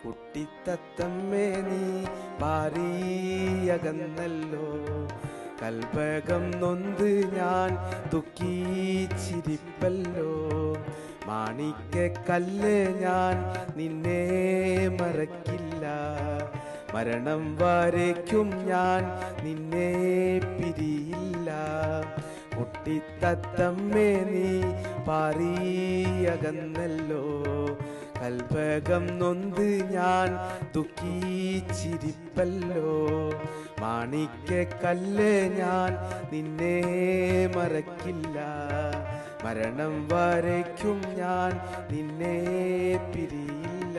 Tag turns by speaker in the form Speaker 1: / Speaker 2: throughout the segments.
Speaker 1: കുട്ടിത്തത്തമ്മേ നീ പാറിയകന്നല്ലോ. കൽപകം നൊന്ത് ഞാൻ ദുഃഖിച്ചിരിപ്പല്ലോ. മാണിക്കക്കല്ല് ഞാൻ നിന്നെ മറക്കില്ല. മരണം വരയ്ക്കും ഞാൻ നിന്നെ പിരിയില്ല. കുട്ടിത്തത്തമ്മേ നീ പാറിയകന്നല്ലോ. കൽപകം നൊന്ത് ഞാൻ ദുഃഖിച്ചിരിപ്പല്ലോ. മാണിക്കക്കല്ല് ഞാൻ നിന്നെ മറക്കില്ല. മരണം വരയ്ക്കും ഞാൻ നിന്നെ പിരിയില്ല.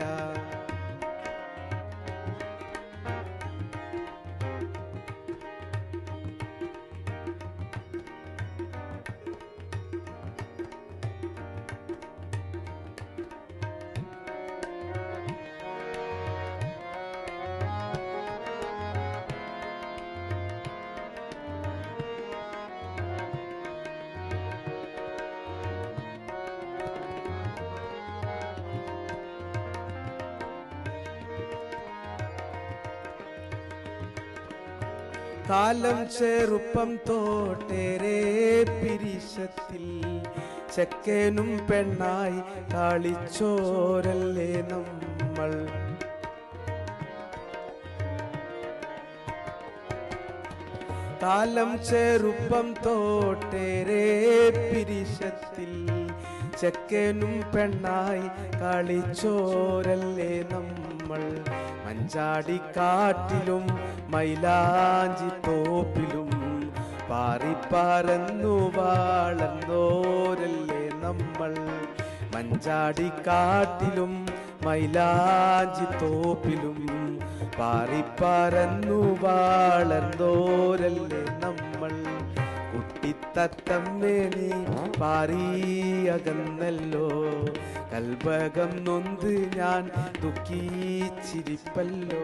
Speaker 1: കാലം ചെറുപ്പം തോട്ടേറെ പിരിശത്തിൽ ചെക്കനും പെണ്ണായി കളിച്ചോരല്ലേ നമ്മൾ. കാലം ചെറുപ്പം തോട്ടേറെ പിരിശത്തിൽ ചെക്കനും പെണ്ണായി കളിച്ചോരല്ലേ നമ്മൾ. മഞ്ചാടിക്കാട്ടിലും മൈലാഞ്ചി തോപ്പിലും പാറിപ്പറന്നു വളർന്നോരല്ലേ നമ്മൾ. മഞ്ചാടിക്കാട്ടിലും മൈലാഞ്ചി തോപ്പിലും പാറിപ്പറന്നു വളർന്നോരല്ലേ നമ്മൾ. കുട്ടിത്തത്തമ്മേ നീ പാറിയകന്നല്ലോ. കൽപകം നൊന്ത് ഞാൻ ദുഃഖിച്ചിരിപ്പല്ലോ.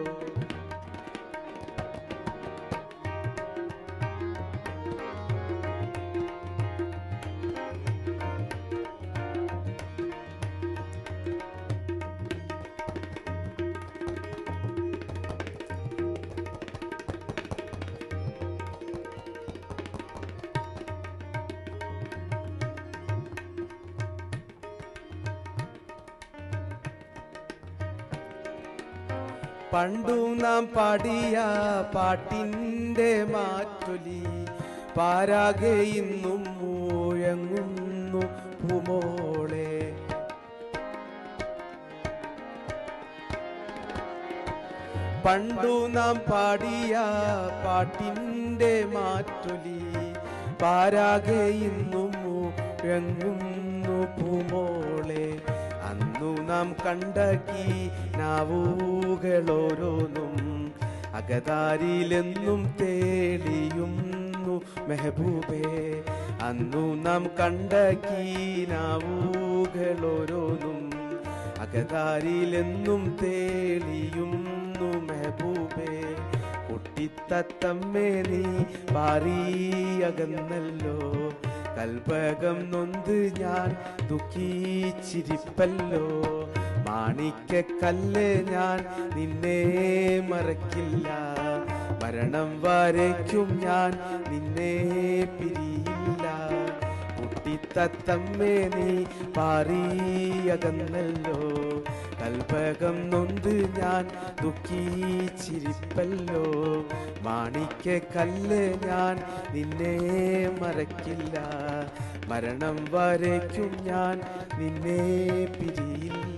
Speaker 1: പണ്ടു നാം പാടിയ പാട്ടിൻ്റെ മാറ്റൊലി പാരാകെ ഇന്നും മുഴങ്ങുന്നു പൂമോളെ. പണ്ടു നാം പാടിയ പാട്ടിൻ്റെ മാറ്റൊലി പാരാകെ ഇന്നും മുഴങ്ങുന്നു പൂമോളെ. അന്നു നാം കണ്ട നാവുകളോരോന്നും അകതാരിലെന്നും തേളിയുന്നു മെഹബൂബേ. അന്നു നാം കണ്ട നാവുകളോരോന്നും അകതാരിലെന്നും തേളിയുന്നു മെഹബൂബേ. കുട്ടിത്തത്തമ്മേ നീ പാറിയകന്നല്ലോ. കൽപകം നൊന്ത് ഞാൻ ദുഃഖിച്ചിരിപ്പല്ലോ. മാണിക്കക്കല്ല് ഞാൻ നിന്നെ മറക്കില്ല. മരണം വരയ്ക്കും ഞാൻ നിന്നെ പിരിയില്ല. കുട്ടിത്തത്തമ്മേ നീ പാറിയകന്നല്ലോ. കൽപകം നൊന്ത് ഞാൻ ദുഃഖിച്ചിരിപ്പല്ലോ. മാണിക്കക്കല്ല് ഞാൻ നിന്നെ മറക്കില്ല. മരണം വരയ്ക്കും ഞാൻ നിന്നെ പിരിയില്ല.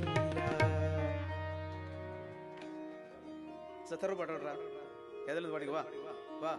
Speaker 1: സത്തറു പാടോട്രാ ഏതെല്ലാം പാടിക്കോ വാ വാ.